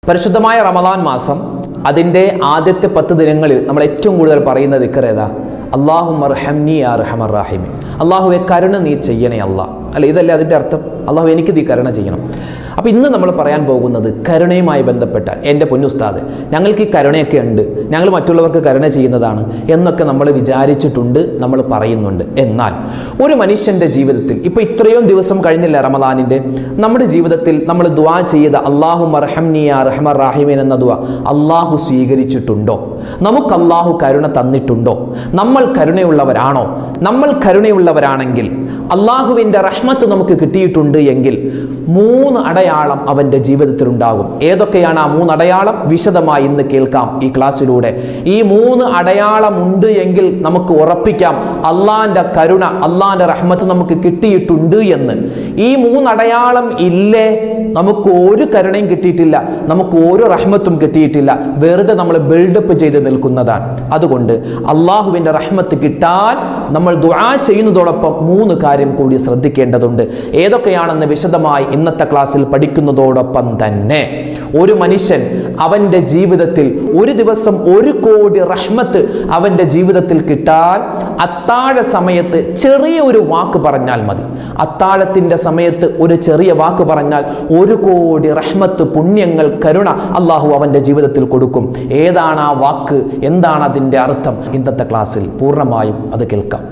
പരിശുദ്ധമായ റമദാൻ മാസം അതിൻ്റെ ആദ്യത്തെ 10 ദിനങ്ങളിൽ നമ്മൾ ഏറ്റവും കൂടുതൽ പറയുന്ന ദിക്ർ ഏതാ? അല്ലാഹുമ്മർഹംനി യാ അർഹമർ റഹീമീൻ. അല്ലാഹുവേ കരുണ നീ ചെയ്യണേ അല്ലാ. അല്ല, ഇതല്ലേ അതിൻ്റെ അർത്ഥം? അല്ലാഹു എനിക്ക് നീ കരുണ ചെയ്യണം. അപ്പോൾ ഇന്ന് നമ്മൾ പറയാൻ പോകുന്നത് കരുണയുമായി ബന്ധപ്പെട്ട, എൻ്റെ പൊന്നുസ്താദ് ഞങ്ങൾക്ക് ഈ കരുണയൊക്കെ ഉണ്ട്, ഞങ്ങൾ മറ്റുള്ളവർക്ക് കരുണ ചെയ്യുന്നതാണ് എന്നൊക്കെ നമ്മൾ വിചാരിച്ചിട്ടുണ്ട്, നമ്മൾ പറയുന്നുണ്ട്. എന്നാൽ ഒരു മനുഷ്യൻ്റെ ജീവിതത്തിൽ ഇപ്പോൾ ഇത്രയും ദിവസം കഴിഞ്ഞില്ല റമദാനിൻ്റെ, നമ്മുടെ ജീവിതത്തിൽ നമ്മൾ ദുആ ചെയ്ത അല്ലാഹുമ്മർഹംനി യാ അർഹമർ റഹീമീൻ എന്ന ദുആ അല്ലാഹു സ്വീകരിച്ചിട്ടുണ്ടോ? നമുക്ക് അല്ലാഹു കരുണ തന്നിട്ടുണ്ടോ? നമ്മൾ കരുണയുള്ളവരാണോ? നമ്മൾ കരുണയുള്ളവരാണെങ്കിൽ അല്ലാഹുവിൻ്റെ റഹ്മത്ത് നമുക്ക് കിട്ടിയിട്ടുണ്ട് എങ്കിൽ 3 അടയാളം അവൻ്റെ ജീവിതത്തിൽ ഉണ്ടാകും. ഏതൊക്കെയാണ് ആ 3 അടയാളം? വിശദമായി ഇന്ന് കേൾക്കാം ഈ ക്ലാസ്സിലൂടെ. ഈ 3 അടയാളം ഉണ്ട് എങ്കിൽ നമുക്ക് ഉറപ്പിക്കാം അള്ളാന്റെ കരുണ, അള്ളാന്റെ റഹ്മത്ത് നമുക്ക് കിട്ടിയിട്ടുണ്ട് എന്ന്. ഈ 3 അടയാളം ഇല്ലേ, നമുക്ക് ഒരു കരുണയും കിട്ടിയിട്ടില്ല, നമുക്ക് ഒരു റഹ്മത്തും കിട്ടിയിട്ടില്ല, വെറുതെ നമ്മൾ ബിൽഡപ്പ് ചെയ്ത് നിൽക്കുന്നതാണ്. അതുകൊണ്ട് അള്ളാഹുവിൻ്റെ റഹ്മത്ത് കിട്ടാൻ നമ്മൾ ദുആ ചെയ്യുന്നതോടൊപ്പം 3 കാര്യം കൂടി ശ്രദ്ധിക്കേണ്ടതുണ്ട്. ഏതൊക്കെയാണെന്ന് വിശദമായി ഇന്നത്തെ ക്ലാസ്സിൽ പഠിക്കുന്നതോടൊപ്പം തന്നെ ഒരു മനുഷ്യൻ അവൻ്റെ ജീവിതത്തിൽ ഒരു ദിവസം 1 കോടി റഹ്മത്ത് അവൻ്റെ ജീവിതത്തിൽ കിട്ടാൻ അത്താഴ സമയത്ത് ചെറിയ ഒരു വാക്ക് പറഞ്ഞാൽ മതി. അത്താഴത്തിൻ്റെ സമയത്ത് ഒരു ചെറിയ വാക്ക് പറഞ്ഞാൽ 1 കോടി റഹ്മത്ത്, പുണ്യങ്ങൾ, കരുണ അള്ളാഹു അവൻ്റെ ജീവിതത്തിൽ കൊടുക്കും. ഏതാണ് ആ വാക്ക്? എന്താണ് അതിൻ്റെ അർത്ഥം? ഇന്നത്തെ ക്ലാസ്സിൽ പൂർണ്ണമായും അത് കേൾക്കാം.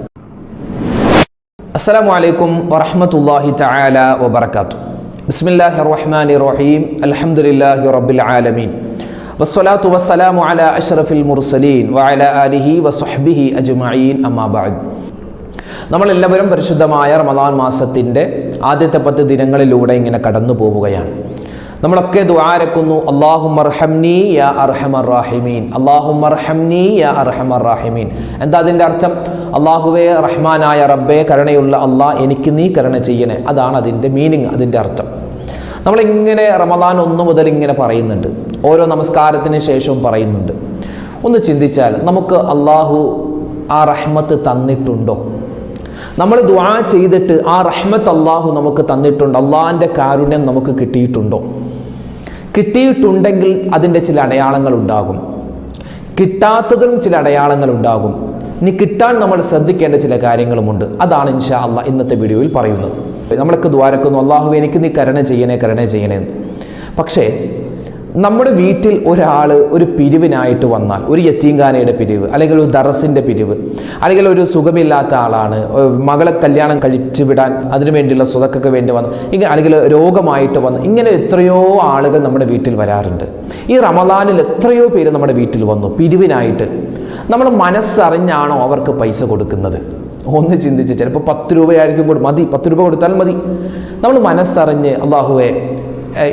അസ്സലാമു അലൈക്കും വറഹ്മത്തുള്ളാഹി തആല വബറകാതുഹു. ബിസ്മില്ലാഹിർ റഹ്മാനിർ റഹീം. അൽഹംദുലില്ലാഹി റബ്ബിൽ ആലമീൻ. വസ്സലാത്തു വസ്സലാമു അലാ അഷ്റഫിൽ മുർസലീൻ വഅലാ ആലിഹി വസ്വഹ്ബിഹി അജ്മഈൻ. അമ്മാ ബഅദ്. നമ്മളെല്ലാവരും പരിശുദ്ധമായ റമദാൻ മാസത്തിൻ്റെ ആദ്യത്തെ 10 ദിനങ്ങളിലൂടെ ഇങ്ങനെ കടന്നു പോവുകയാണ്. നമ്മളൊക്കെ ദുആരക്കുന്നു അല്ലാഹുമ്മർഹംനി യാ അർഹമർ റഹീമീൻ, അല്ലാഹുമ്മർഹംനി യാ അർഹമർ റഹീമീൻ. എന്താ അതിൻ്റെ അർത്ഥം? അല്ലാഹുവേ റഹ്മാനായ റബ്ബേ, കരുണയുള്ള അല്ലാഹ്, എനിക്ക് നീ കരുണ ചെയ്യണേ. അതാണ് അതിൻ്റെ മീനിങ്, അതിൻ്റെ അർത്ഥം. നമ്മളിങ്ങനെ റമദാൻ 1 മുതൽ ഇങ്ങനെ പറയുന്നുണ്ട്, ഓരോ നമസ്കാരത്തിന് ശേഷവും പറയുന്നുണ്ട്. ഒന്ന് ചിന്തിച്ചാൽ നമുക്ക് അല്ലാഹു ആ റഹ്മത്ത് തന്നിട്ടുണ്ടോ? നമ്മൾ ദുആ ചെയ്തിട്ട് ആ റഹ്മത്ത് അല്ലാഹു നമുക്ക് തന്നിട്ടുണ്ടോ? അള്ളാഹിൻ്റെ കാരുണ്യം നമുക്ക് കിട്ടിയിട്ടുണ്ടോ? കിട്ടിയിട്ടുണ്ടെങ്കിൽ അതിൻ്റെ ചില അടയാളങ്ങൾ ഉണ്ടാകും, കിട്ടാത്തതിനും ചില അടയാളങ്ങൾ ഉണ്ടാകും. ഇനി കിട്ടാൻ നമ്മൾ ശ്രദ്ധിക്കേണ്ട ചില കാര്യങ്ങളുമുണ്ട്. അതാണ് ഇൻഷാ അല്ലാഹ് ഇന്നത്തെ വീഡിയോയിൽ പറയുന്നത്. നമ്മളൊക്കെ ദ്വാരക്കുന്നു അല്ലാഹുവേ എനിക്ക് നീ കരുണ ചെയ്യണേ, കരുണ ചെയ്യണേ. പക്ഷേ നമ്മുടെ വീട്ടിൽ ഒരാൾ ഒരു പിരിവിനായിട്ട് വന്നാൽ, ഒരു യത്തീംഖാനയുടെ പിരിവ്, അല്ലെങ്കിൽ ഒരു ദറസിൻ്റെ പിരിവ്, അല്ലെങ്കിൽ ഒരു സുഖമില്ലാത്ത ആളാണ്, മകളെ കല്യാണം കഴിച്ചു വിടാൻ അതിനു വേണ്ടിയുള്ള സ്വതക്കൊക്കെ വേണ്ടി വന്നു, ഇങ്ങനെ, അല്ലെങ്കിൽ രോഗമായിട്ട് വന്നു, ഇങ്ങനെ എത്രയോ ആളുകൾ നമ്മുടെ വീട്ടിൽ വരാറുണ്ട്. ഈ റമദാനിൽ എത്രയോ പേര് നമ്മുടെ വീട്ടിൽ വന്നു പിരിവിനായിട്ട്. നമ്മൾ മനസ്സറിഞ്ഞാണോ അവർക്ക് പൈസ കൊടുക്കുന്നത്? ഒന്ന് ചിന്തിച്ച്, ചിലപ്പോൾ 10 രൂപയായിരിക്കും മതി, 10 രൂപ കൊടുത്താൽ മതി. നമ്മൾ മനസ്സറിഞ്ഞ് അല്ലാഹുവേ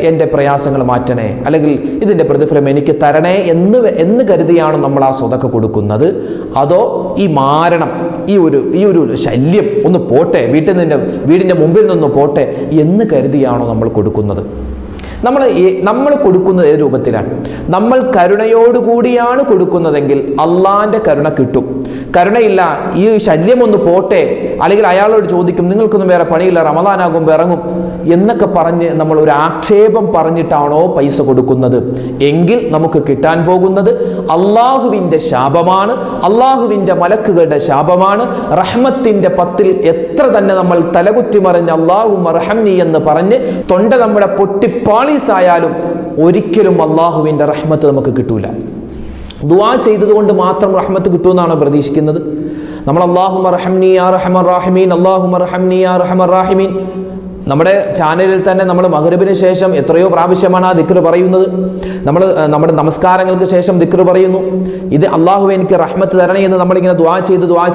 എൻ്റെ പ്രയാസങ്ങൾ മാറ്റണേ, അല്ലെങ്കിൽ ഇതിൻ്റെ പ്രതിഫലം എനിക്ക് തരണേ എന്ന് കരുതിയാണ് നമ്മൾ ആ സ്വതക്ക കൊടുക്കുന്നത്? അതോ ഈ മാരണം, ഈ ഒരു ശല്യം ഒന്ന് പോട്ടെ, വീടിൻ്റെ മുമ്പിൽ നിന്ന് പോട്ടെ എന്ന് കരുതിയാണോ നമ്മൾ കൊടുക്കുന്നത്? നമ്മൾ കൊടുക്കുന്നത് ഏത് രൂപത്തിലാണ്? നമ്മൾ കരുണയോടുകൂടിയാണ് കൊടുക്കുന്നതെങ്കിൽ അള്ളാന്റെ കരുണ കിട്ടും. കരുണയില്ല, ഈ ശല്യം ഒന്ന് പോട്ടെ, അല്ലെങ്കിൽ അയാളോട് ചോദിക്കും നിങ്ങൾക്കൊന്നും വേറെ പണിയില്ല, റമദാനാകുമ്പോൾ ഇറങ്ങും എന്നൊക്കെ പറഞ്ഞ് നമ്മൾ ഒരു ആക്ഷേപം പറഞ്ഞിട്ടാണോ പൈസ കൊടുക്കുന്നത് എങ്കിൽ നമുക്ക് കിട്ടാൻ പോകുന്നത് അള്ളാഹുവിൻ്റെ ശാപമാണ്, അള്ളാഹുവിൻ്റെ മലക്കുകളുടെ ശാപമാണ്. റഹ്മത്തിൻ്റെ 10ൽ എത്ര തന്നെ നമ്മൾ തലകുത്തി മറിഞ്ഞ് അല്ലാഹുമ്മർഹംനി എന്ന് പറഞ്ഞ് തൊണ്ട നമ്മുടെ പൊട്ടിപ്പാളീസായാലും ഒരിക്കലും അള്ളാഹുവിൻ്റെ റഹ്മത്ത് നമുക്ക് കിട്ടൂല. ദുആ ചെയ്തതുകൊണ്ട് മാത്രം റഹ്മത്ത് കിട്ടുമെന്നാണോ പ്രതീക്ഷിക്കുന്നത്? നമ്മൾ അല്ലാഹുമ്മർഹംനി യാ അർഹമർ റഹീമീൻ, അല്ലാഹുമ്മർഹംനി യാ അർഹമർ റഹീമീൻ. നമ്മുടെ ചാനലിൽ തന്നെ നമ്മൾ മഗ്‌രിബിന് ശേഷം എത്രയോ പ്രാവശ്യമാണ് ആ ദിക്ർ പറയുന്നത്. നമ്മുടെ നമസ്കാരങ്ങൾക്ക് ശേഷം ദിക്ർ പറയുന്നു. ഇത് അല്ലാഹുവേ എനിക്ക് റഹ്മത്ത് തരണേ എന്ന് നമ്മളിങ്ങനെ ദുആ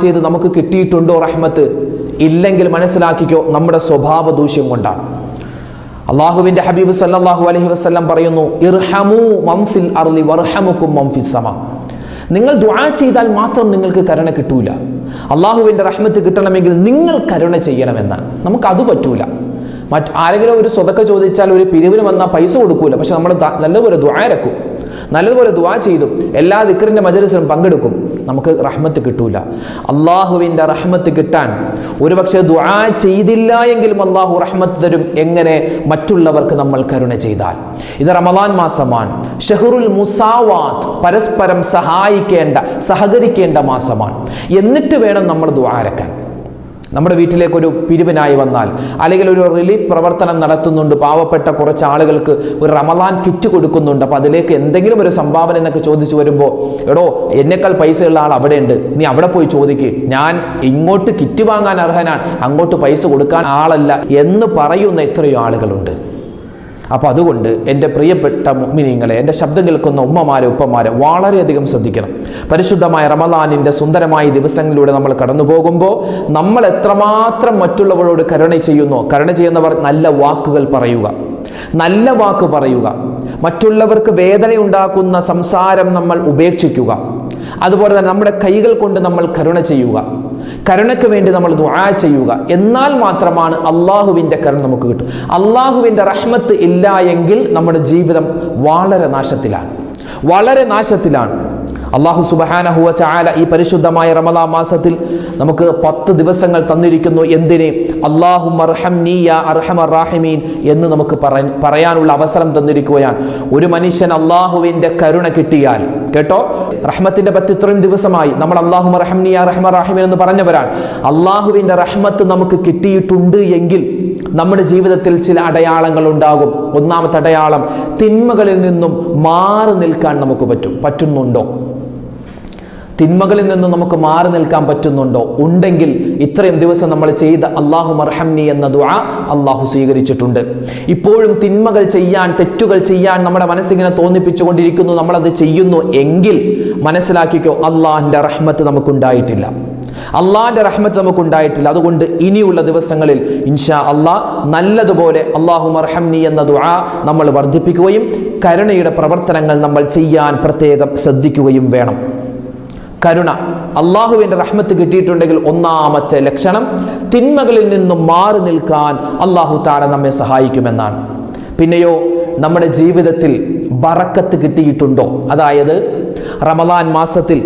ചെയ്ത് നമുക്ക് കിട്ടിയിട്ടുണ്ടോ റഹ്മത്ത്? ഇല്ലെങ്കിൽ മനസ്സിലാക്കിക്കോ, നമ്മുടെ സ്വഭാവ ദൂഷ്യം കൊണ്ടാണ്. അല്ലാഹുവിൻ്റെ ഹബീബ് സല്ലല്ലാഹു അലൈഹി വസല്ലം പറയുന്നു, ഇർഹമു മൻ ഫിൽ അർളി വർഹമുക്കും മൻ ഫിസ് സമാ. നിങ്ങൾ ദുആ ചെയ്താൽ മാത്രം നിങ്ങൾക്ക് കരുണ കിട്ടൂല. അല്ലാഹുവിൻ്റെ റഹ്മത്ത് കിട്ടണമെങ്കിൽ നിങ്ങൾ കരുണ ചെയ്യണമെന്നാണ്. നമുക്കത് പറ്റൂല. ആരെങ്കിലും ഒരു സ്വതക്ക ചോദിച്ചാൽ, ഒരു പിരിവിന് വന്നാൽ പൈസ കൊടുക്കൂല, പക്ഷെ നമ്മൾ നല്ലപോലെ ദുആ ഇറക്കും. നല്ലതുപോലെ ദുആ ചെയ്തു എല്ലാ ദിക്റിന്റെ മജ്‌ലിസിലും പങ്കെടുക്കും, നമുക്ക് റഹ്മത്ത് കിട്ടൂല. അള്ളാഹുവിൻ്റെ റഹ്മത്ത് കിട്ടാൻ ഒരുപക്ഷെ ദുആ ചെയ്തില്ല എങ്കിലും അള്ളാഹു റഹ്മത്ത് തരും. എങ്ങനെ? മറ്റുള്ളവർക്ക് നമ്മൾ കരുണ ചെയ്താൽ. ഇത് റമദാൻ മാസമാണ്, ഷഹ്റുൽ മുസാവാത്ത്, പരസ്പരം സഹായിക്കേണ്ട സഹകരിക്കേണ്ട മാസമാണ്. എന്നിട്ട് വേണം നമ്മൾ ദുആ അരക്കാൻ. നമ്മുടെ വീട്ടിലേക്ക് ഒരു പിരിവിനായി വന്നാൽ, അല്ലെങ്കിൽ ഒരു റിലീഫ് പ്രവർത്തനം നടത്തുന്നുണ്ട്, പാവപ്പെട്ട കുറച്ച് ആളുകൾക്ക് ഒരു റമദാൻ കിറ്റ് കൊടുക്കുന്നുണ്ട്, അപ്പോൾ അതിലേക്ക് എന്തെങ്കിലും ഒരു സംഭാവന എന്നൊക്കെ ചോദിച്ചു വരുമ്പോൾ, എടോ എന്നേക്കാൾ പൈസയുള്ള ആൾ അവിടെ ഉണ്ട്, നീ അവിടെ പോയി ചോദിക്ക്, ഞാൻ ഇങ്ങോട്ട് കിറ്റ് വാങ്ങാൻ അർഹനാണ്, അങ്ങോട്ട് പൈസ കൊടുക്കാൻ ആളല്ല എന്ന് പറയുന്ന എത്രയോ ആളുകളുണ്ട്. അപ്പോൾ അതുകൊണ്ട് എൻ്റെ പ്രിയപ്പെട്ട മുഅ്മിനീങ്ങളെ, എൻ്റെ ശബ്ദം കേൾക്കുന്ന ഉമ്മമാരെ ഉപ്പമാരെ വളരെയധികം ശ്രദ്ധിക്കണം. പരിശുദ്ധമായ റമദാനിൻ്റെ സുന്ദരമായ ദിവസങ്ങളിലൂടെ നമ്മൾ കടന്നു പോകുമ്പോൾ നമ്മൾ എത്രമാത്രം മറ്റുള്ളവരോട് കരുണ ചെയ്യുന്നോ, കരുണ ചെയ്യുന്നവർ നല്ല വാക്കുകൾ പറയുക, നല്ല വാക്ക് പറയുക, മറ്റുള്ളവർക്ക് വേദനയുണ്ടാക്കുന്ന സംസാരം നമ്മൾ ഉപേക്ഷിക്കുക. അതുപോലെ തന്നെ നമ്മുടെ കൈകൾ കൊണ്ട് നമ്മൾ കരുണ ചെയ്യുക, കരുണയ്ക്ക് വേണ്ടി നമ്മൾ ദുആ ചെയ്യുക. എന്നാൽ മാത്രമാണ് അള്ളാഹുവിൻ്റെ കരുണ നമുക്ക് കിട്ടും. അള്ളാഹുവിൻ്റെ റഹ്മത്ത് ഇല്ല എങ്കിൽ നമ്മുടെ ജീവിതം വളരെ നാശത്തിലാണ്, വളരെ നാശത്തിലാണ്. അല്ലാഹു സുബ്ഹാനഹു വ തആല ഈ പരിശുദ്ധമായ റമദാൻ മാസത്തിൽ നമുക്ക് 10 ദിവസങ്ങൾ തന്നിരിക്കുന്നു. എന്തിനെ? അല്ലാഹുമ്മ അർഹംനി യാ അർഹമർ റഹീമീൻ എന്ന് നമുക്ക് പറയാനുള്ള അവസരം തന്നിരിക്കുകയാണ്. ഒരു മനുഷ്യൻ അല്ലാഹുവിൻ്റെ കരുണ കിട്ടിയാൽ, കേട്ടോ, റഹ്മത്തിന്റെ 10 ഇത്രയും ദിവസമായി നമ്മൾ അല്ലാഹുമ്മ അർഹംനി യാ അർഹമർ റഹീമീൻ എന്ന് പറഞ്ഞവരാണ്. അല്ലാഹുവിൻ്റെ റഹ്മത്ത് നമുക്ക് കിട്ടിയിട്ടുണ്ട് എങ്കിൽ നമ്മുടെ ജീവിതത്തിൽ ചില അടയാളങ്ങൾ ഉണ്ടാകും. ഒന്നാമത്തെ അടയാളം, തിന്മകളിൽ നിന്നും മാറി നിൽക്കാൻ നമുക്ക് പറ്റുന്നുണ്ടോ? തിന്മകളിൽ നിന്നും നമുക്ക് മാറി നിൽക്കാൻ പറ്റുന്നുണ്ടോ? ഉണ്ടെങ്കിൽ ഇത്രയും ദിവസം നമ്മൾ ചെയ്ത അല്ലാഹുമ്മ അർഹംനി എന്ന ദുആ അല്ലാഹു സ്വീകരിച്ചിട്ടുണ്ട്. ഇപ്പോഴും തിന്മകൾ ചെയ്യാൻ, തെറ്റുകൾ ചെയ്യാൻ നമ്മുടെ മനസ്സിങ്ങനെ തോന്നിപ്പിച്ചുകൊണ്ടിരിക്കുന്നു, നമ്മളത് ചെയ്യുന്നു എങ്കിൽ മനസ്സിലാക്കിക്കോ, അള്ളാഹിൻ്റെ റഹ്മത്ത് നമുക്കുണ്ടായിട്ടില്ല, അള്ളാഹിൻ്റെ റഹ്മത്ത് നമുക്കുണ്ടായിട്ടില്ല. അതുകൊണ്ട് ഇനിയുള്ള ദിവസങ്ങളിൽ ഇൻഷാ അല്ലാഹ് നല്ലതുപോലെ അല്ലാഹുമ്മ അർഹംനി എന്ന ദുആ നമ്മൾ വർദ്ധിപ്പിക്കുകയും കരുണയുടെ പ്രവർത്തനങ്ങൾ നമ്മൾ ചെയ്യാൻ പ്രത്യേകം ശ്രദ്ധിക്കുകയും വേണം. കരുണ, അള്ളാഹുവിൻ്റെ റഹ്മത്ത് കിട്ടിയിട്ടുണ്ടെങ്കിൽ ഒന്നാമത്തെ ലക്ഷണം തിന്മകളിൽ നിന്നും മാറി നിൽക്കാൻ അല്ലാഹു തആല നമ്മെ സഹായിക്കുമെന്നാണ്. പിന്നെയോ നമ്മുടെ ജീവിതത്തിൽ ബറക്കത്ത് കിട്ടിയിട്ടുണ്ടോ? അതായത് റമദാൻ മാസത്തിൽ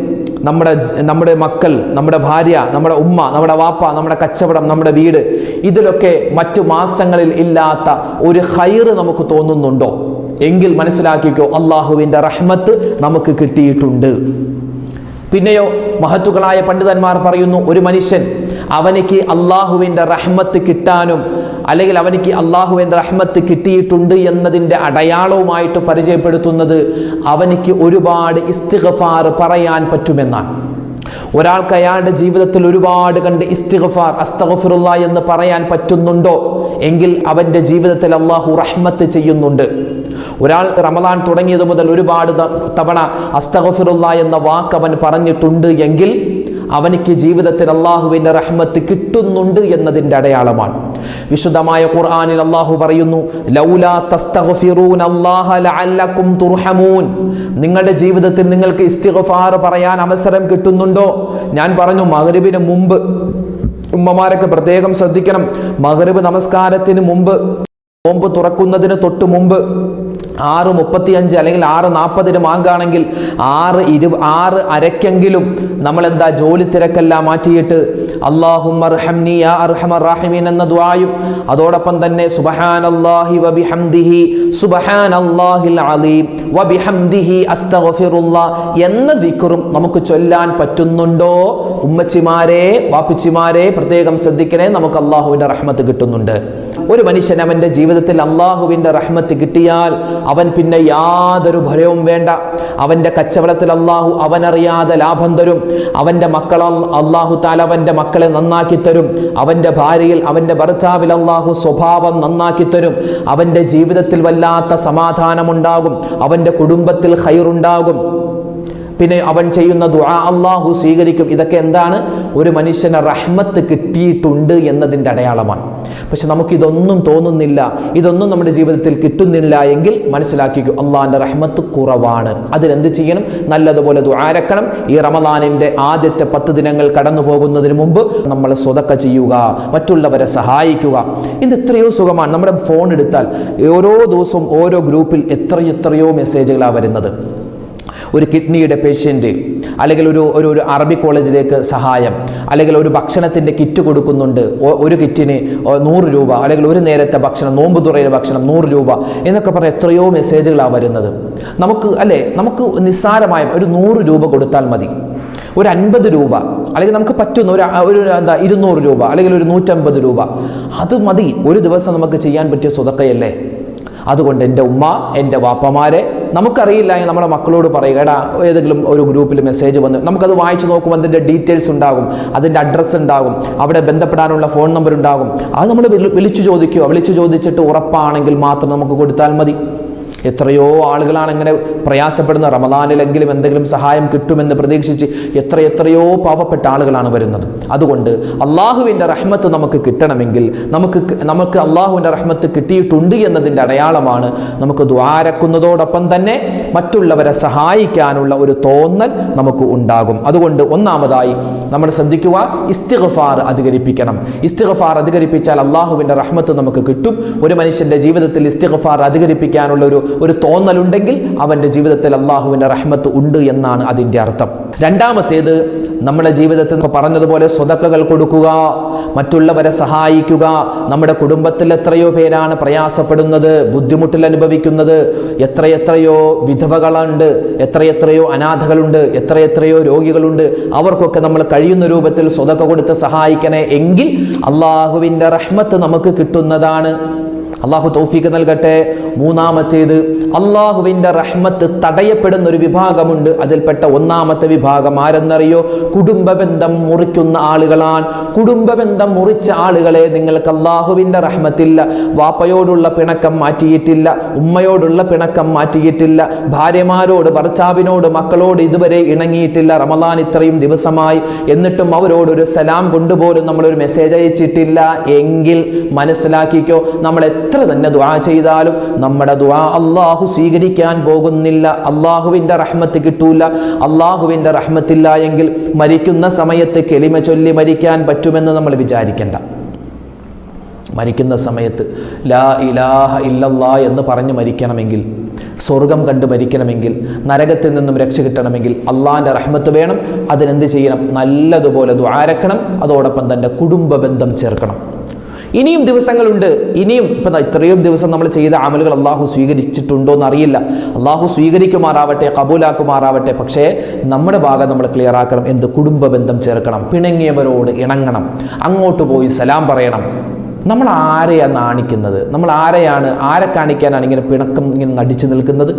നമ്മുടെ മക്കൾ, നമ്മുടെ ഭാര്യ, നമ്മുടെ ഉമ്മ, നമ്മുടെ വാപ്പ, നമ്മുടെ കച്ചവടം, നമ്മുടെ വീട്, ഇതിലൊക്കെ മറ്റു മാസങ്ങളിൽ ഇല്ലാത്ത ഒരു ഖൈറ് നമുക്ക് തോന്നുന്നുണ്ടോ? എങ്കിൽ മനസ്സിലാക്കിക്കോ, അള്ളാഹുവിൻ്റെ റഹ്മത്ത് നമുക്ക് കിട്ടിയിട്ടുണ്ട്. പിന്നെയോ മഹത്തുക്കളായ പണ്ഡിതന്മാർ പറയുന്നു, ഒരു മനുഷ്യൻ അവനിക്ക് അള്ളാഹുവിൻ്റെ റഹ്മത്ത് കിട്ടാനും അല്ലെങ്കിൽ അവനിക്ക് അള്ളാഹുവിൻ്റെ റഹ്മത്ത് കിട്ടിയിട്ടുണ്ട് എന്നതിൻ്റെ അടയാളവുമായിട്ട് പരിചയപ്പെടുത്തുന്നത് അവനിക്ക് ഒരുപാട് ഇസ്തിഗ്ഫാർ പറയാൻ പറ്റുമെന്നാണ്. ഒരാൾക്ക് അയാളുടെ ജീവിതത്തിൽ ഒരുപാട് കണ്ട് ഇസ്തിഗ്ഫാർ, അസ്തഗ്ഫിറുല്ലാഹ് എന്ന് പറയാൻ പറ്റുന്നുണ്ടോ എങ്കിൽ അവൻ്റെ ജീവിതത്തിൽ അള്ളാഹു റഹ്മത്ത് ചെയ്യുന്നുണ്ട്. ഒരാൾ റമദാൻ തുടങ്ങിയത് മുതൽ ഒരുപാട് തവണ അസ്തഗ്ഫിറുല്ലാഹ് എന്ന വാക്ക് അവൻ പറഞ്ഞിട്ടുണ്ട് എങ്കിൽ അവനിക്ക് ജീവിതത്തിൽ അള്ളാഹുവിൻ്റെ റഹ്മത്ത് കിട്ടുന്നുണ്ട് എന്നതിൻ്റെ അടയാളമാണ്. വിശുദ്ധമായ ഖുർആനിൽ അള്ളാഹു പറയുന്നു, ലൗലാ തസ്തഗ്ഫിറൂന അല്ലാഹ ലഅല്ലകും തുർഹമൂൻ. നിങ്ങളുടെ ജീവിതത്തിൽ നിങ്ങൾക്ക് ഇസ്തിഗ്ഫാർ പറയാൻ അവസരം കിട്ടുന്നുണ്ടോ? ഞാൻ പറഞ്ഞു, മഗ്രിബിന് മുമ്പ്, ഉമ്മമാരൊക്കെ പ്രത്യേകം ശ്രദ്ധിക്കണം, മഗ്രിബ് നമസ്കാരത്തിന് മുമ്പ്, നോമ്പ് തുറക്കുന്നതിന് തൊട്ട് മുമ്പ് 6:35 അല്ലെങ്കിൽ 6:40 മാങ്കാണെങ്കിൽ 6:30 നമ്മൾ എന്താ ജോലി തിരക്കെല്ലാം മാറ്റിയിട്ട് അല്ലാഹുമ്മ അർഹംനി യാ അർഹമർ റഹീമീൻ എന്ന ദുആയും അതോടൊപ്പം തന്നെ സുബ്ഹാനല്ലാഹി വബിഹംദിഹി സുബ്ഹാനല്ലാഹിൽ അലീം വബിഹംദിഹി അസ്തഗ്ഫിറുല്ലാഹ് എന്ന ദിക്റും നമുക്ക് ചൊല്ലാൻ പറ്റുന്നുണ്ടോ? ഉമ്മച്ചിമാരെ, വാപ്പിച്ചിമാരെ പ്രത്യേകം ശ്രദ്ധിക്കണേ, നമുക്ക് അല്ലാഹുവിൻ്റെ റഹ്മത്ത് കിട്ടുന്നുണ്ട്. ഒരു മനുഷ്യൻ അവൻ്റെ ജീവിതത്തിൽ അള്ളാഹുവിൻ്റെ റഹ്മത്ത് കിട്ടിയാൽ അവൻ പിന്നെ യാതൊരു ഭയവും വേണ്ട. അവൻ്റെ കച്ചവടത്തിൽ അള്ളാഹു അവനറിയാതെ ലാഭം തരും. അവൻ്റെ മക്കൾ അള്ളാഹു തആല അവൻ്റെ മക്കളെ നന്നാക്കി തരും. അവൻ്റെ ഭാര്യയിൽ, അവൻ്റെ ഭർത്താവിൽ അള്ളാഹു സ്വഭാവം നന്നാക്കി തരും. അവൻ്റെ ജീവിതത്തിൽ വല്ലാത്ത സമാധാനമുണ്ടാകും. അവൻ്റെ കുടുംബത്തിൽ ഖൈറുണ്ടാകും. പിന്നെ അവൻ ചെയ്യുന്ന ദുആ അള്ളാഹു സ്വീകരിക്കും. ഇതൊക്കെ എന്താണ്? ഒരു മനുഷ്യന് റഹ്മത്ത് കിട്ടിയിട്ടുണ്ട് എന്നതിൻ്റെ അടയാളമാണ്. പക്ഷെ നമുക്കിതൊന്നും തോന്നുന്നില്ല, ഇതൊന്നും നമ്മുടെ ജീവിതത്തിൽ കിട്ടുന്നില്ല എങ്കിൽ മനസ്സിലാക്കിക്കും, അള്ളാഹിൻ്റെ റഹ്മത്ത് കുറവാണ്. അതിനെന്ത് ചെയ്യണം? നല്ലതുപോലെ ദുആരക്കണം. ഈ റമദാനിൻ്റെ ആദ്യത്തെ 10 ദിനങ്ങൾ കടന്നു പോകുന്നതിന് മുമ്പ് നമ്മൾ സ്വതക്ക ചെയ്യുക, മറ്റുള്ളവരെ സഹായിക്കുക. ഇത് എത്രയോ സുഖമാണ്. നമ്മുടെ ഫോൺ എടുത്താൽ ഓരോ ദിവസവും ഓരോ ഗ്രൂപ്പിൽ എത്രയോ മെസ്സേജുകളാണ് വരുന്നത്. ഒരു കിഡ്നിയുടെ പേഷ്യൻ്റ്, അല്ലെങ്കിൽ ഒരു അറബി കോളേജിലേക്ക് സഹായം, അല്ലെങ്കിൽ ഒരു ഭക്ഷണത്തിൻ്റെ കിറ്റ് കൊടുക്കുന്നുണ്ട്, ഒരു കിറ്റിന് 100 രൂപ, അല്ലെങ്കിൽ ഒരു നേരത്തെ ഭക്ഷണം, നോമ്പ് തുറയുടെ ഭക്ഷണം 100 രൂപ എന്നൊക്കെ പറഞ്ഞ എത്രയോ മെസ്സേജുകളാണ് വരുന്നത്. നമുക്ക് നിസ്സാരമായ ഒരു 100 രൂപ കൊടുത്താൽ മതി, ഒരു 50 രൂപ, അല്ലെങ്കിൽ നമുക്ക് പറ്റുന്ന ഒരു 200 രൂപ, അല്ലെങ്കിൽ ഒരു 150 രൂപ, അത് മതി. ഒരു ദിവസം നമുക്ക് ചെയ്യാൻ പറ്റിയ സ്വതക്കയല്ലേ. അതുകൊണ്ട് എൻ്റെ ഉമ്മ, എൻ്റെ വാപ്പമാരെ, നമുക്കറിയില്ല നമ്മുടെ മക്കളോട് പറയുക, എടാ ഏതെങ്കിലും ഒരു ഗ്രൂപ്പിൽ മെസ്സേജ് വന്ന് നമുക്കത് വായിച്ചു നോക്കുമ്പോൾ അതിൻ്റെ ഡീറ്റെയിൽസ് ഉണ്ടാകും, അതിൻ്റെ അഡ്രസ്സ് ഉണ്ടാകും, അവിടെ ബന്ധപ്പെടാനുള്ള ഫോൺ നമ്പർ ഉണ്ടാകും. അത് നമ്മൾ വിളിച്ചു ചോദിച്ചിട്ട് ഉറപ്പാണെങ്കിൽ മാത്രം നമുക്ക് കൊടുത്താൽ മതി. എത്രയോ ആളുകളാണ് ഇങ്ങനെ പ്രയാസപ്പെടുന്ന, റമദാനിലെങ്കിലും എന്തെങ്കിലും സഹായം കിട്ടുമെന്ന് പ്രതീക്ഷിച്ച് എത്രയോ പാവപ്പെട്ട ആളുകളാണ് വരുന്നത്. അതുകൊണ്ട് അള്ളാഹുവിൻ്റെ റഹ്മത്ത് നമുക്ക് കിട്ടണമെങ്കിൽ നമുക്ക് അള്ളാഹുവിൻ്റെ റഹ്മത്ത് കിട്ടിയിട്ടുണ്ട് എന്നതിൻ്റെ അടയാളമാണ് നമുക്ക് ദ്വാരക്കുന്നതോടൊപ്പം തന്നെ മറ്റുള്ളവരെ സഹായിക്കാനുള്ള ഒരു തോന്നൽ നമുക്ക് ഉണ്ടാകും. അതുകൊണ്ട് ഒന്നാമതായി നമ്മൾ ശ്രദ്ധിക്കുക, ഇസ്തിഗ്ഫാർ അധികരിപ്പിക്കണം. ഇസ്തിഗ്ഫാർ അധികരിപ്പിച്ചാൽ അള്ളാഹുവിൻ്റെ റഹ്മത്ത് നമുക്ക് കിട്ടും. ഒരു മനുഷ്യൻ്റെ ജീവിതത്തിൽ ഇസ്തിഗ്ഫാർ അധികരിപ്പിക്കാനുള്ള ഒരു തോന്നലുണ്ടെങ്കിൽ അവൻ്റെ ജീവിതത്തിൽ അള്ളാഹുവിൻ്റെ റഹ്മത്ത് ഉണ്ട് എന്നാണ് അതിൻ്റെ അർത്ഥം. രണ്ടാമത്തേത്, നമ്മുടെ ജീവിതത്തിൽ പറഞ്ഞതുപോലെ സ്വതക്കകൾ കൊടുക്കുക, മറ്റുള്ളവരെ സഹായിക്കുക. നമ്മുടെ കുടുംബത്തിൽ എത്രയോ പേരാണ് പ്രയാസപ്പെടുന്നത്, ബുദ്ധിമുട്ടിൽ അനുഭവിക്കുന്നത്. എത്രയോ വിധവകളുണ്ട്, എത്രയോ അനാഥകളുണ്ട്, എത്രയോ രോഗികളുണ്ട്. അവർക്കൊക്കെ നമ്മൾ കഴിയുന്ന രൂപത്തിൽ സ്വതക്ക കൊടുത്ത് സഹായിക്കണേ എങ്കിൽ അള്ളാഹുവിൻ്റെ റഹ്മത്ത് നമുക്ക് കിട്ടുന്നതാണ്. അള്ളാഹു തൗഫീഖ് നൽകട്ടെ. മൂന്നാമത്തേത്, അള്ളാഹുവിൻ്റെ റഹ്മത്ത് തടയപ്പെടുന്ന ഒരു വിഭാഗമുണ്ട്. അതിൽപ്പെട്ട ഒന്നാമത്തെ വിഭാഗം ആരെന്നറിയോ? കുടുംബബന്ധം മുറിക്കുന്ന ആളുകളാണ്. കുടുംബബന്ധം മുറിച്ച ആളുകളെ നിങ്ങൾക്ക് അള്ളാഹുവിൻ്റെ റഹ്മത്തില്ല. വാപ്പയോടുള്ള പിണക്കം മാറ്റിയിട്ടില്ല, ഉമ്മയോടുള്ള പിണക്കം മാറ്റിയിട്ടില്ല, ഭാര്യമാരോട്, ഭർത്താവിനോട്, മക്കളോട് ഇതുവരെ ഇണങ്ങിയിട്ടില്ല. റമദാൻ ഇത്രയും ദിവസമായി, എന്നിട്ടും അവരോടൊരു സലാം കൊണ്ടുപോലും നമ്മളൊരു മെസ്സേജ് അയച്ചിട്ടില്ല എങ്കിൽ മനസ്സിലാക്കിക്കോ, നമ്മൾ എത്ര തന്നെ ദുആ ചെയ്താലും നമ്മുടെ ദുആ അള്ളാഹു സ്വീകരിക്കാൻ പോകുന്നില്ല. അള്ളാഹുവിൻ്റെ റഹ്മത്ത് കിട്ടൂല. അള്ളാഹുവിൻ്റെ റഹ്മത്തില്ല എങ്കിൽ മരിക്കുന്ന സമയത്ത് കെലിമ ചൊല്ലി മരിക്കാൻ പറ്റുമെന്ന് നമ്മൾ വിചാരിക്കേണ്ട. മരിക്കുന്ന സമയത്ത് ലാ ഇലാഹ ഇല്ലല്ലാ എന്ന് പറഞ്ഞ് മരിക്കണമെങ്കിൽ, സ്വർഗം കണ്ട് മരിക്കണമെങ്കിൽ, നരകത്തിൽ നിന്നും രക്ഷ കിട്ടണമെങ്കിൽ അള്ളാഹിൻ്റെ റഹ്മത്ത് വേണം. അതിനെന്ത് ചെയ്യണം? നല്ലതുപോലെ ദുആരക്കണം. അതോടൊപ്പം തന്നെ കുടുംബ ബന്ധം ചേർക്കണം. ഇനിയും ദിവസങ്ങളുണ്ട്. ഇപ്പം ഇത്രയും ദിവസം നമ്മൾ ചെയ്ത അമലുകൾ അള്ളാഹു സ്വീകരിച്ചിട്ടുണ്ടോ എന്നറിയില്ല. അള്ളാഹു സ്വീകരിക്കുമാറാവട്ടെ, കബൂലാക്കുമാറാവട്ടെ. പക്ഷേ നമ്മുടെ ഭാഗം നമ്മൾ ക്ലിയർ ആക്കണം. എന്ത്? കുടുംബ ബന്ധം ചേർക്കണം. പിണങ്ങിയവരോട് ഇണങ്ങണം. അങ്ങോട്ട് പോയി സലാം പറയണം. നമ്മൾ ആരെയാണ് നാണിക്കുന്നത്? നമ്മൾ ആരെ കാണിക്കാനാണ് ഇങ്ങനെ പിണക്കം ഇങ്ങനെ നടിച്ചു നിൽക്കുന്നത്?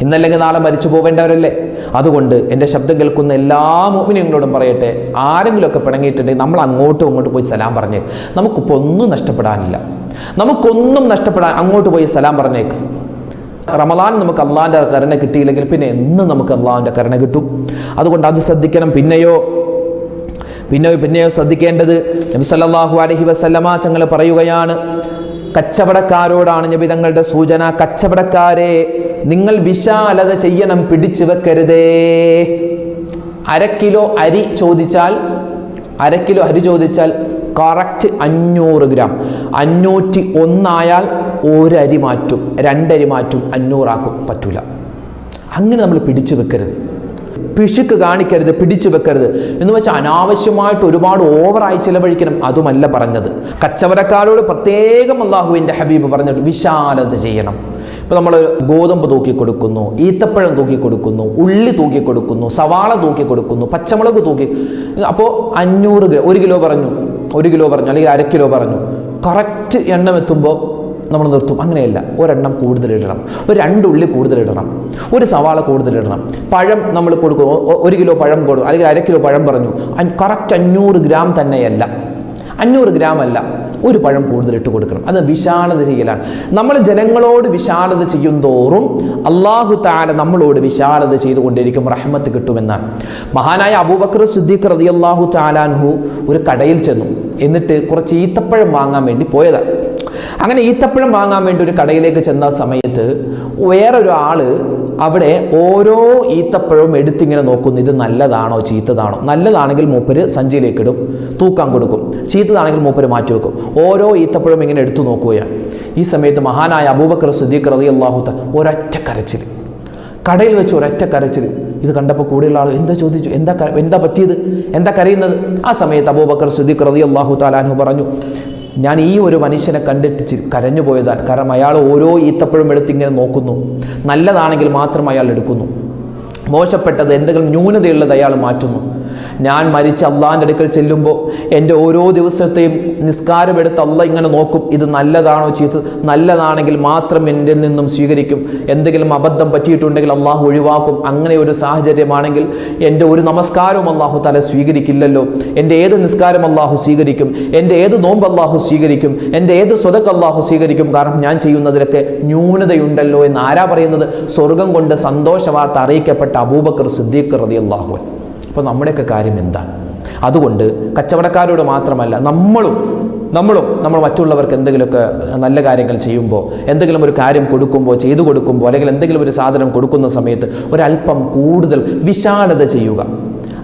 ഇന്നല്ലെങ്കിൽ നാളെ മരിച്ചു പോവേണ്ടവരല്ലേ? അതുകൊണ്ട് എൻ്റെ ശബ്ദം കേൾക്കുന്ന എല്ലാ മുഅ്മിനീങ്ങളോടും പറയട്ടെ, ആരെങ്കിലുമൊക്കെ പിണങ്ങിയിട്ടുണ്ടെങ്കിൽ നമ്മൾ അങ്ങോട്ട് പോയി സലാം പറഞ്ഞേ. നമുക്കിപ്പോൾ ഒന്നും നഷ്ടപ്പെടാനില്ല. അങ്ങോട്ട് പോയി സലാം പറഞ്ഞേക്ക്. റമദാൻ നമുക്ക് അള്ളാഹിൻ്റെ കരുണ കിട്ടിയില്ലെങ്കിൽ പിന്നെ എന്ന് നമുക്ക് അള്ളാഹിൻ്റെ കരുണ കിട്ടും? അതുകൊണ്ട് അത് ശ്രദ്ധിക്കണം. പിന്നെയോ ശ്രദ്ധിക്കേണ്ടത്, നബി സല്ലല്ലാഹു അലൈഹി വസല്ലമ തങ്ങൾ പറയുകയാണ്, കച്ചവടക്കാരോടാണ് നബി തങ്ങളുടെ സൂചന. കച്ചവടക്കാരെ, നിങ്ങൾ വിശാലത ചെയ്യണം, പിടിച്ചു വെക്കരുതേ. 1/2 കിലോ അരി ചോദിച്ചാൽ കറക്റ്റ് 500 ഗ്രാം. 501 ആയാൽ 1 അരി മാറ്റും, 2 അരി മാറ്റും, 500 ആക്കും. പറ്റൂല. അങ്ങനെ നമ്മൾ പിടിച്ചു വെക്കരുത്. പിശുക്ക് കാണിക്കരുത്, പിടിച്ചു വെക്കരുത്. എന്ന് വെച്ചാൽ അനാവശ്യമായിട്ട് ഒരുപാട് ഓവറായി ചിലവഴിക്കണം, അതുമല്ല പറഞ്ഞത്. കച്ചവടക്കാരോട് പ്രത്യേകം അള്ളാഹുവിൻ്റെ ഹബീബ് പറഞ്ഞിട്ട് വിശാലത ചെയ്യണം. ഇപ്പോൾ നമ്മൾ ഗോതമ്പ് തൂക്കി കൊടുക്കുന്നു, ഈത്തപ്പഴം തൂക്കി കൊടുക്കുന്നു, ഉള്ളി തൂക്കി കൊടുക്കുന്നു, സവാള തൂക്കി കൊടുക്കുന്നു, പച്ചമുളക് തൂക്കി. അപ്പോൾ 500 ഗ്രാം, 1 കിലോ പറഞ്ഞു, അല്ലെങ്കിൽ 1/2 കിലോ പറഞ്ഞു. കറക്റ്റ് എണ്ണം എത്തുമ്പോൾ നമ്മൾ നിർത്തും. അങ്ങനെയല്ല, ഒരെണ്ണം കൂടുതലിടണം, ഒരു 2 ഉള്ളി കൂടുതലിടണം, ഒരു സവാള കൂടുതലിടണം. പഴം നമ്മൾ കൊടുക്കും, 1 കിലോ പഴം കൊടുക്കും, അല്ലെങ്കിൽ 1/2 കിലോ പഴം പറഞ്ഞു. കറക്റ്റ് 500 ഗ്രാം തന്നെയല്ല, 500 ഗ്രാം അല്ല, ഒരു പഴം കൂടുതലിട്ട് കൊടുക്കണം. അത് വിശാലത ചെയ്യലാണ്. നമ്മൾ ജനങ്ങളോട് വിശാലത ചെയ്യും തോറും അല്ലാഹു തആല നമ്മളോട് വിശാലത ചെയ്തുകൊണ്ടിരിക്കും, റഹ്മത്ത് കിട്ടുമെന്നാണ്. മഹാനായ അബൂബക്കർ സിദ്ദീഖ് റളിയല്ലാഹു തആല അൻഹു ഒരു കടയിൽ ചെന്നു. എന്നിട്ട് കുറച്ച് ഈത്തപ്പഴം വാങ്ങാൻ വേണ്ടി പോയതാണ്. അങ്ങനെ ഈത്തപ്പഴം വാങ്ങാൻ വേണ്ടി ഒരു കടയിലേക്ക് ചെന്ന സമയത്ത് വേറൊരാൾ അവിടെ ഓരോ ഈത്തപ്പഴവും എടുത്തിങ്ങനെ നോക്കുന്നു, ഇത് നല്ലതാണോ ചീത്തതാണോ. നല്ലതാണെങ്കിൽ മൂപ്പര് സഞ്ചിയിലേക്ക് ഇടും, തൂക്കാൻ കൊടുക്കും. ചീത്തതാണെങ്കിൽ മൂപ്പര് മാറ്റി വെക്കും. ഓരോ ഈത്തപ്പഴവും ഇങ്ങനെ എടുത്തു നോക്കുകയാണ്. ഈ സമയത്ത് മഹാനായ അബൂബക്കർ സിദ്ദീഖ് റളിയല്ലാഹു തആല ഒരൊറ്റ കടയിൽ വെച്ച് ഒരൊറ്റ കരച്ചിൽ. ഇത് കണ്ടപ്പോൾ കൂടെയുള്ള ആൾ എന്താ ചോദിച്ചു, എന്താ പറ്റിയത്, എന്താ കരയുന്നത്? ആ സമയത്ത് അബൂബക്കർ സിദ്ദീഖ് റളിയല്ലാഹു തആല അൻഹു പറഞ്ഞു, ഞാൻ ഈ ഒരു മനുഷ്യനെ കണ്ടിട്ട് കരഞ്ഞു പോയതാണ്. കാരണം അയാൾ ഓരോ ഈത്തപ്പഴം എടുത്ത് ഇങ്ങനെ നോക്കുന്നു. നല്ലതാണെങ്കിൽ മാത്രം അയാൾ എടുക്കുന്നു, മോശപ്പെട്ടത് എന്തെങ്കിലും ന്യൂനതയുള്ളത് അയാൾ മാറ്റുന്നു. ഞാൻ മരിച്ച് അള്ളാഹിൻ്റെ അടുക്കൽ ചെല്ലുമ്പോൾ എൻ്റെ ഓരോ ദിവസത്തെയും നിസ്കാരം എടുത്ത് അള്ളാഹ് ഇങ്ങനെ നോക്കും, ഇത് നല്ലതാണോ ചെയ്തത്, നല്ലതാണെങ്കിൽ മാത്രം എൻ്റെ നിന്നും സ്വീകരിക്കും, എന്തെങ്കിലും അബദ്ധം പറ്റിയിട്ടുണ്ടെങ്കിൽ അള്ളാഹു ഒഴിവാക്കും. അങ്ങനെ ഒരു സാഹചര്യമാണെങ്കിൽ എൻ്റെ ഒരു നമസ്കാരവും അള്ളാഹു തആല സ്വീകരിക്കില്ലല്ലോ. എൻ്റെ ഏത് നിസ്കാരം അള്ളാഹു സ്വീകരിക്കും, എൻ്റെ ഏത് നോമ്പ് അള്ളാഹു സ്വീകരിക്കും, എൻ്റെ ഏത് സ്വതക്ക അള്ളാഹു സ്വീകരിക്കും, കാരണം ഞാൻ ചെയ്യുന്നതിലൊക്കെ ന്യൂനതയുണ്ടല്ലോ എന്ന് ആരാ പറയുന്നത്? സ്വർഗം കൊണ്ട് സന്തോഷ വാർത്ത അറിയിക്കപ്പെട്ട അബൂബക്കർ സിദ്ദീഖ് റളിയല്ലാഹു അൻഹു. അപ്പോൾ നമ്മുടെയൊക്കെ കാര്യം എന്താണ്? അതുകൊണ്ട് കച്ചവടക്കാരോട് മാത്രമല്ല, നമ്മൾ മറ്റുള്ളവർക്ക് എന്തെങ്കിലുമൊക്കെ നല്ല കാര്യങ്ങൾ ചെയ്യുമ്പോൾ, എന്തെങ്കിലും ഒരു കാര്യം കൊടുക്കുമ്പോൾ, ചെയ്തു കൊടുക്കുമ്പോൾ, അല്ലെങ്കിൽ എന്തെങ്കിലും ഒരു സാധനം കൊടുക്കുന്ന സമയത്ത് ഒരല്പം കൂടുതൽ വിശാലത ചെയ്യുക.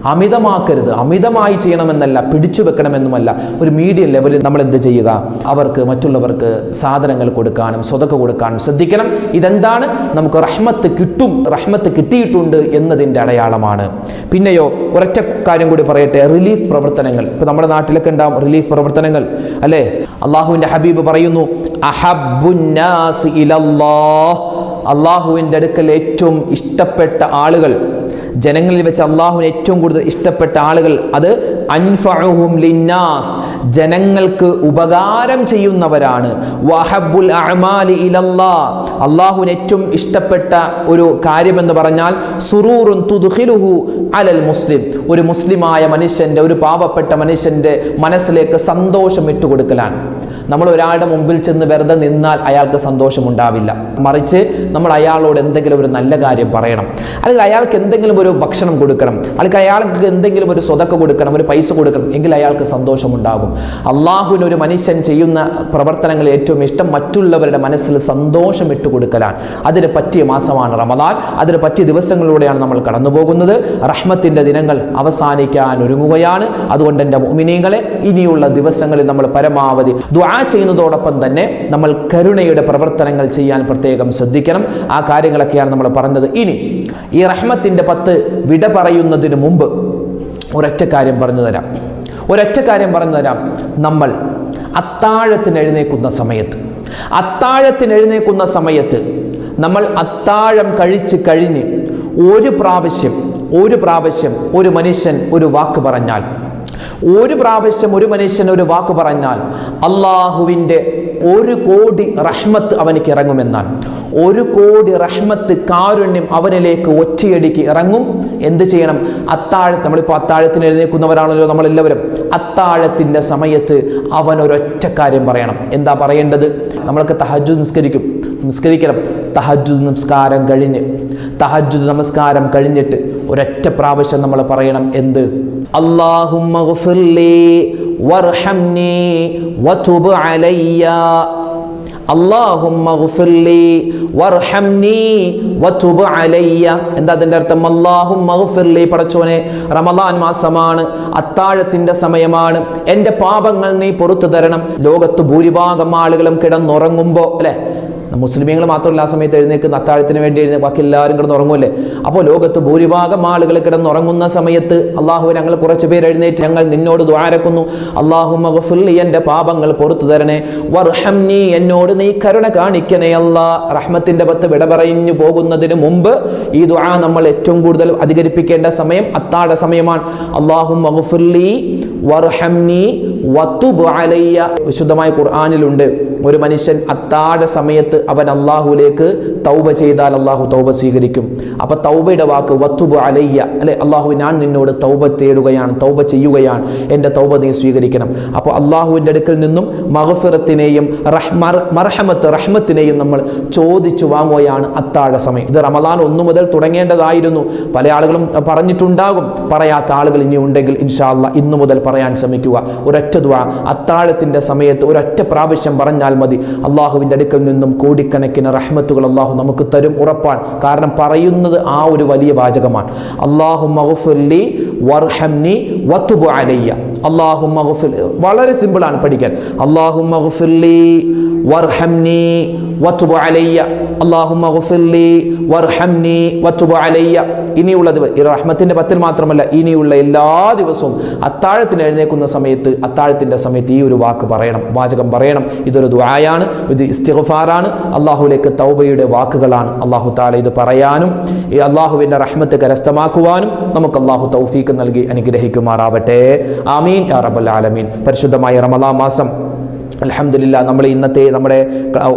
അമിതമാക്കരുത്. അമിതമായി ചെയ്യണമെന്നല്ല, പിടിച്ചു വെക്കണമെന്നുമല്ല, ഒരു മീഡിയം ലെവലിൽ നമ്മൾ എന്ത് ചെയ്യുക? അവർക്ക്, മറ്റുള്ളവർക്ക് സാധനങ്ങൾ കൊടുക്കാനും സ്വതക്ക കൊടുക്കാനും ശ്രദ്ധിക്കണം. ഇതെന്താണ്? നമുക്ക് റഹ്മത്ത് കിട്ടും, റഹ്മത്ത് കിട്ടിയിട്ടുണ്ട് എന്നതിൻ്റെ അടയാളമാണ്. പിന്നെയോ ഒരൊറ്റ കാര്യം കൂടി പറയട്ടെ, റിലീഫ് പ്രവർത്തനങ്ങൾ. ഇപ്പൊ നമ്മുടെ നാട്ടിലൊക്കെ ഉണ്ടാവും റിലീഫ് പ്രവർത്തനങ്ങൾ, അല്ലേ? അള്ളാഹുവിൻ്റെ ഹബീബ് പറയുന്നു, അഹബ്ബുന്നാസി ഇലല്ലാഹ്, അള്ളാഹുവിൻ്റെ അടുക്കൽ ഏറ്റവും ഇഷ്ടപ്പെട്ട ആളുകൾ, ജനങ്ങളിൽ വെച്ച് അള്ളാഹുവിന് ഏറ്റവും കൂടുതൽ ഇഷ്ടപ്പെട്ട ആളുകൾ, അത് അൻഫഉഹും ലിന്നാസ്, ജനങ്ങൾക്ക് ഉപകാരം ചെയ്യുന്നവരാണ്. വഹബ്ബുൽ അഅമാലി ഇലല്ലാഹ്, അള്ളാഹുവിന് ഏറ്റവും ഇഷ്ടപ്പെട്ട ഒരു കാര്യമെന്ന് പറഞ്ഞാൽ സുറൂറുൻ തുദ്ഖിലുഹു അലൽ മുസ്ലിം, ഒരു മുസ്ലിമായ മനുഷ്യൻ്റെ, ഒരു പാവപ്പെട്ട മനുഷ്യൻ്റെ മനസ്സിലേക്ക് സന്തോഷം ഇട്ടുകൊടുക്കലാണ്. നമ്മൾ ഒരാളുടെ മുമ്പിൽ ചെന്ന് വെറുതെ നിന്നാൽ അയാൾക്ക് സന്തോഷമുണ്ടാവില്ല. മറിച്ച് നമ്മൾ അയാളോട് എന്തെങ്കിലും ഒരു നല്ല കാര്യം പറയണം, അല്ലെങ്കിൽ അയാൾക്ക് എന്തെങ്കിലും ഒരു ഭക്ഷണം കൊടുക്കണം, അല്ലെങ്കിൽ അയാൾക്ക് എന്തെങ്കിലും ഒരു സ്വതക്ക കൊടുക്കണം, ഒരു പൈസ കൊടുക്കണം, എങ്കിൽ അയാൾക്ക് സന്തോഷമുണ്ടാകും. അള്ളാഹുവിന് ഒരു മനുഷ്യൻ ചെയ്യുന്ന പ്രവർത്തനങ്ങൾ ഏറ്റവും ഇഷ്ടം മറ്റുള്ളവരുടെ മനസ്സിൽ സന്തോഷം ഇട്ടുകൊടുക്കലാണ്. അതിന് പറ്റിയ മാസമാണ് റമദാൻ. അതിന് പറ്റിയ ദിവസങ്ങളിലൂടെയാണ് നമ്മൾ കടന്നു പോകുന്നത്. റഹ്മത്തിൻ്റെ ദിനങ്ങൾ അവസാനിക്കാൻ ഒരുങ്ങുകയാണ്. അതുകൊണ്ട് എൻ്റെ മുഅ്മിനീങ്ങളെ, ഇനിയുള്ള ദിവസങ്ങളിൽ നമ്മൾ പരമാവധി ദുആ ചെയ്യുന്നതോടൊപ്പം തന്നെ നമ്മൾ കരുണയുടെ പ്രവർത്തനങ്ങൾ ചെയ്യാൻ പ്രത്യേകം ശ്രദ്ധിക്കണം. ആ കാര്യങ്ങളൊക്കെയാണ് നമ്മൾ പറഞ്ഞത്. ഇനി ഈ റഹ്മത്തിൻ്റെ 10 വിട പറയുന്നതിന് മുമ്പ് ഒരൊറ്റ കാര്യം പറഞ്ഞു തരാം. നമ്മൾ അത്താഴത്തിന് എഴുന്നേൽക്കുന്ന സമയത്ത് നമ്മൾ അത്താഴം കഴിച്ച് കഴിഞ്ഞ് ഒരു പ്രാവശ്യം ഒരു മനുഷ്യൻ ഒരു വാക്ക് പറഞ്ഞാൽ, അള്ളാഹുവിൻ്റെ 1 കോടി റഹ്മത്ത് അവനിക്ക് ഇറങ്ങുമെന്നാണ്. 1 കോടി റഹ്മത്ത്, കാരുണ്യം അവനിലേക്ക് ഒറ്റയടിക്ക് ഇറങ്ങും. എന്ത് ചെയ്യണം? നമ്മളിപ്പോൾ അത്താഴത്തിന് എഴുന്നേൽക്കുന്നവരാണല്ലോ നമ്മളെല്ലാവരും. അത്താഴത്തിൻ്റെ സമയത്ത് അവൻ ഒരൊറ്റ കാര്യം പറയണം. എന്താ പറയേണ്ടത്? നമ്മൾക്ക് തഹജ്ജുദ് നിസ്കരിക്കണം. തഹജ്ജുദ് നമസ്കാരം കഴിഞ്ഞിട്ട് ഒരൊറ്റ പ്രാവശ്യം നമ്മൾ പറയണം. എന്ത്? അല്ലാഹുമ്മ ഗ്ഫിർലി വർഹംനി വതുബ് അലയ്യ, അല്ലാഹുമ്മ ഗ്ഫിർലി വർഹംനി വതുബ് അലയ്യ. എന്താ അതിൻ്റെ അർത്ഥം? അല്ലാഹുമ്മ ഗ്ഫിർലി, പടച്ചോനെ, റമളാൻ മാസമാണ്, അത്താഴത്തിൻ്റെ സമയമാണ്, എൻ്റെ പാപങ്ങൾ നീ പുറത്തു തരണം. ലോകത്ത് ഭൂരിഭാഗം ആളുകളും കിടന്നുറങ്ങുമ്പോൾ, അല്ലേ, മുസ്ലിമീങ്ങൾ മാത്രമല്ല ആ സമയത്ത് എഴുന്നേൽക്കുന്ന, അത്താഴത്തിന് വേണ്ടി ബാക്കി എല്ലാവരും കിടന്നുറങ്ങുമല്ലേ. അപ്പോൾ ലോകത്ത് ഭൂരിഭാഗം ആളുകൾ കിടന്നുറങ്ങുന്ന സമയത്ത് അള്ളാഹുവെ, ഞങ്ങൾ കുറച്ച് പേര് എഴുന്നേറ്റ് ഞങ്ങൾ നിന്നോട് ദുആരക്കുന്നു. അല്ലാഹുമ്മ ഗ്ഫിർലി, എൻ്റെ പാപങ്ങൾ പുറത്തു തരണേ. വർഹംനി, എന്നോട് നീ കരുണ കാണിക്കണേ അല്ലാ. റഹ്മത്തിൻ്റെ 10 വിട പറഞ്ഞു പോകുന്നതിന് മുമ്പ് ഈ ദുആ നമ്മൾ ഏറ്റവും കൂടുതൽ അധികരിപ്പിക്കേണ്ട സമയം അത്താഴ സമയമാണ്. അല്ലാഹുമ്മ ഗ്ഫിർലി വർഹംനി വതുബ് അലയ്യ. വിശുദ്ധമായ ഖുർആനിലുണ്ട്, ഒരു മനുഷ്യൻ അത്താഴ സമയത്ത് അവൻ അള്ളാഹുലേക്ക് തൗബ ചെയ്താൽ അള്ളാഹു തൗബ സ്വീകരിക്കും. അപ്പൊ തൗബയുടെ വാക്ക് വതുബ് അലയ്യ, അല്ലെ, അള്ളാഹു ഞാൻ നിന്നോട് തൗബ തേടുകയാണ്, തൗബ ചെയ്യുകയാണ്, എൻ്റെ തൗബ നീ സ്വീകരിക്കണം. അപ്പോൾ അള്ളാഹുവിൻ്റെ അടുക്കൽ നിന്നും മഗ്ഫിറത്തിനെയും റഹ്മത്തിനെയും നമ്മൾ ചോദിച്ചു വാങ്ങുകയാണ് അത്താഴ സമയം. ഇത് റമളാൻ 1 മുതൽ തുടങ്ങേണ്ടതായിരുന്നു. പല ആളുകളും പറഞ്ഞിട്ടുണ്ടാകും, പറയാത്ത ആളുകൾ ഇനി ഉണ്ടെങ്കിൽ ഇൻഷാ അല്ലാഹ് ഇന്നു മുതൽ പറയാൻ ശ്രമിക്കുക. ഒരൊറ്റ ദുആ അത്താഴത്തിൻ്റെ സമയത്ത് ഒരൊറ്റ പ്രാവശ്യം പറഞ്ഞാൽ മതി. അള്ളാഹുവിൻ്റെ അടുക്കൽ നിന്നും കോടിക്കണക്കിന് റഹ്മത്തുകൾ അള്ളാഹു നമുക്ക് തരും, ഉറപ്പാണ്. കാരണം പറയുന്നത് ആ ഒരു വലിയ വാചകമാണ്. അല്ലാഹുമ്മ ഗ്ഫിർലി വർഹംനി വതുബ് അലയ്യ. അല്ലാഹുമ്മ ഗ്ഫിർ, വളരെ സിമ്പിളാണ് പഠിക്കാൻ. അല്ലാഹുമ്മ ഗ്ഫിർലി വർഹംനി വതുബ് അലയ്യ. അല്ലാഹുമ്മ ഗഫിർലി വർഹംനി വതുബ് അലയ്യ. ഇനിയുള്ളത് ഈ റഹ്മത്തിന്റെ 10 മാത്രമല്ല, ഇനിയുള്ള എല്ലാ ദിവസവും അത്താഴത്തിന് എഴുന്നേൽക്കുന്ന സമയത്ത്, അത്താഴത്തിന്റെ സമയത്ത് ഈ ഒരു വാചകം പറയണം. ഇതൊരു ദുആയാണ്, ഇത് ഇസ്തിഗ്ഫാറാണ്, അല്ലാഹുവിലേക്ക് തൗബയുടെ വാക്കുകളാണ്. അല്ലാഹു തആല ഇത് പറയാനും ഈ അല്ലാഹുവിന്റെ റഹ്മത്ത് കരസ്ഥമാക്കുവാനും നമുക്ക് അല്ലാഹു തൗഫീഖ് നൽകി അനുഗ്രഹിക്കുമാറാവട്ടെ. ആമീൻ യാ റബ്ബൽ ആലമീൻ. പരിശുദ്ധമായ റമളാൻ മാസം അൽഹംദുലില്ലാ, നമ്മൾ ഇന്നത്തെ നമ്മുടെ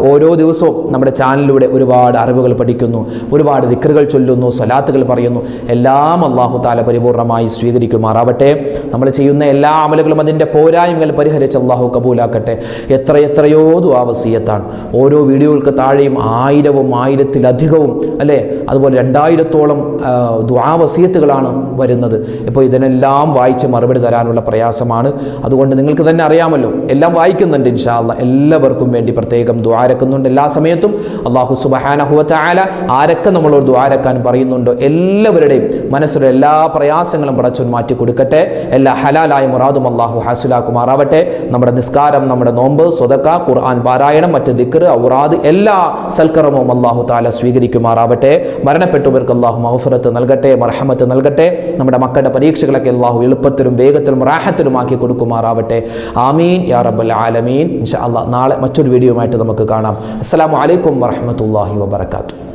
ഓരോ ദിവസവും നമ്മുടെ ചാനലിലൂടെ ഒരുപാട് അറിവുകൾ പഠിക്കുന്നു, ഒരുപാട് ദിക്റുകൾ ചൊല്ലുന്നു, സ്വലാത്തുകൾ പറയുന്നു. എല്ലാം അല്ലാഹു തആല പരിപൂർണമായി സ്വീകരിക്കുമാറാവട്ടെ. നമ്മൾ ചെയ്യുന്ന എല്ലാ അമലുകളും അതിൻ്റെ പോരായ്മകൾ പരിഹരിച്ച് അല്ലാഹു കബൂലാക്കട്ടെ. എത്രയോ ദുആ വസിയത്താണ്. ഓരോ വീഡിയോകൾക്ക് താഴെയും 1000-ഉം 1000-ത്തിലധികവും അല്ലേ, അതുപോലെ 2000-ഓളം ദുആ വസിയത്തുകളാണ് വരുന്നത്. ഇപ്പോൾ ഇതിനെല്ലാം വായിച്ച് മറുപടി തരാനുള്ള പ്രയാസമാണ്. അതുകൊണ്ട് നിങ്ങൾക്ക് തന്നെ അറിയാമല്ലോ, എല്ലാം വായിക്കുന്നുണ്ട് ഇൻഷാ അല്ലാഹ്. എല്ലാവർക്കും വേണ്ടി പ്രത്യേകം ദുആരക്കുന്നുണ്ട് എല്ലാ സമയത്തും. അല്ലാഹു സുബ്ഹാനഹു വ തആല ആരൊക്കെ നമ്മളോട് ദുആരക്കാൻ പറയുന്നുണ്ടോ എല്ലാവരുടെയും മനസ്സിലെ എല്ലാ പ്രയാസങ്ങളും പടച്ചവൻ മാറ്റി കൊടുക്കട്ടെ. എല്ലാ ഹലാലായ മുറാദും അല്ലാഹു ഹാസിലാക്കുമാറാവട്ടെ. നമ്മുടെ നിസ്കാരം, നമ്മുടെ നോമ്പ്, സ്വതക്ക, ഖുർആൻ പാരായണം, മറ്റ് ദിക്ർ, ഔറാദ്, എല്ലാ സൽക്കർമ്മവും അല്ലാഹു തആല സ്വീകരിക്കുമാറാവട്ടെ. മരണപ്പെട്ടവർക്ക് അല്ലാഹു മഗ്ഫിറത്ത് നൽകട്ടെ, മർഹമത്ത് നൽകട്ടെ. നമ്മുടെ മക്കളുടെ പരീക്ഷകളൊക്കെ അല്ലാഹു എളുപ്പത്തിലും വേഗത്തിലും റാഹത്തിലുമാക്കി കൊടുക്കുമാറാവട്ടെ. ആമീൻ യാ റബ്ബൽ ആലമീൻ. ഇൻഷാ അല്ലാഹ് നാളെ മറ്റൊരു വീഡിയോയുമായിട്ട് നമുക്ക് കാണാം. അസ്സലാമു അലൈക്കും വറഹ്മത്തുള്ളാഹി വബറകാതുഹു.